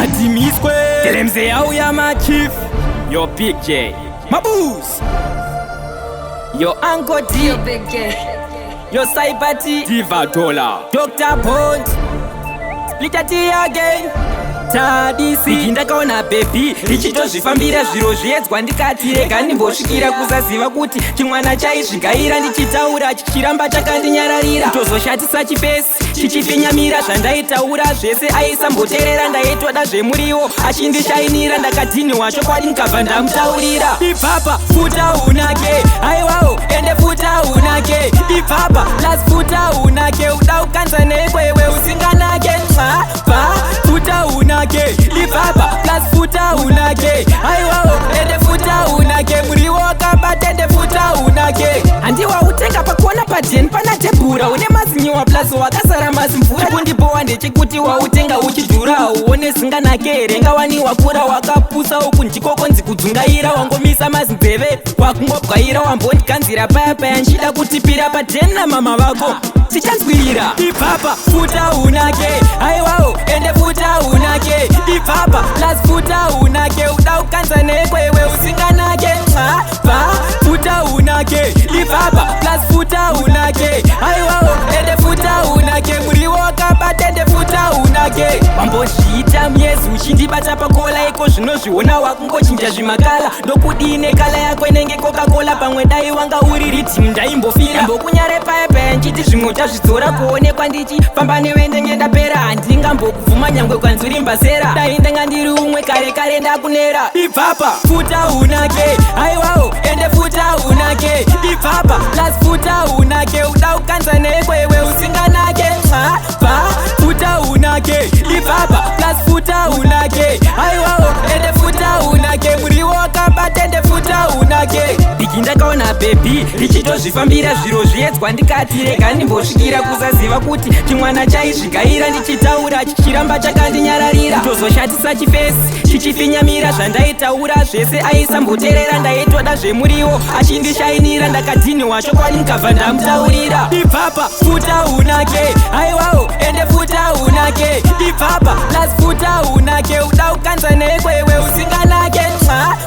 adimiswe telemze yauya machief yo big J Mabuz yo Uncle D Yo Big J. yo Saibati Diva Dollar Dr. Bond Splitter T again Tadisi ndakaona baby ndichitozvifambira zviro zviedzwa ndikati rega ndimbosvikira kusaziva kuti chimwana chaizvigaira ndichitaura chichiramba chakandinyararira kutozoshatisa chifesi chichifinyamira zvandaitaura zvese aisamboteerera ndaitoda zvemuriwo achindishainira ndakadhinhiwa chokwadi ndikabva ndamutaurira ibvapa futa unake aiwawo ende futa unake ibvapa las futa unake uda kukanza nekwewe usinganake bva futa unake ibvapa plus futa unake aiwawo ende futa unake muriwo wakabata ende futa unake handiwa utenga pakona padheni pana tebhura une mazinyiwa plus wakasara mazimvura kundibowa ndechikuti wautenga uchidhura uone singanake here ngawaniwa kura wakapusa uku ndikokonzi kudzungaira wangomisa mazinzeve wakungobwaira wambondikanzira paya paya nchida kutipira padheni namama vako tichanzwirira ibvapa futa unake aiwawo ende futa unake ibvapa plus futa unake uda kukanza nekwewe usinganake bva futa unake ibvapa plus futa unake aiwawo ende futa unake muriwo wakabata ende futa unake wambozviita myezi uchindibata pakola iko zvinozviona wakungochinja zvimakala ndokudine kala yako inenge coca-cola pamwe dai wanga uri ridhimu ndaimbofira mbokunyare paya paya nchiti zvimwe uchazvidzora kuonekwa ndichifamba newe ndenge ndapera handingambokubvuma nyangwe kwanzi uri mbasera dai ndanga ndiri umwe kare kare ndakunera ibvapa futa unake aiwawo ende futa unake ibvapa plus futa unake uda kukanza nekwewe usinganake bva futa unake ibvapa plus futa unake aiwawo ende futa unake muriwo wakabata ende futa unake bigi ndakaona bebi ndichitozvifambira zviro zviedzwa ndikati rega ndimbosvikira kusaziva kuti chimwana chaizvigaira ndichitaura chichiramba chakandinyararira kutozoshatisa chifesi chichifinyamira zvandaitaura zvese aisamboteerera ndaitoda zvemuriwo achindishainira ndakadhinhiwa chokwadi ndikabva ndamutaurira ibvapa futa unake aiwawo ende futa unake ibvapa plus futa unake uda kukanza nekwewe usinganake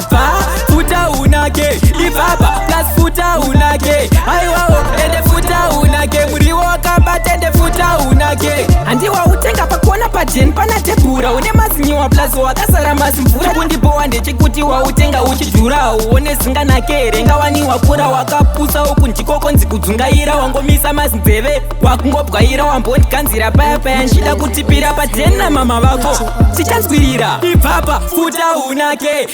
bva futa unake ibvapa plus futa unake aiwawo ende futa unake muriwo wakabata ende futa unake handiwa utenga pakona padheni pana tebhura une mazinyiwa plus wakasara mazimvura kundibowa ndechikuti wautenga uchidhura uone singanake here ngawaniwa kura wakapusa uku ndikokonzi kudzungaira wangomisa mazinzeve wakungobwaira wambondikanzira paya paya nchida kutipira padheni namama vako tichanzwirira ibvapa futa unake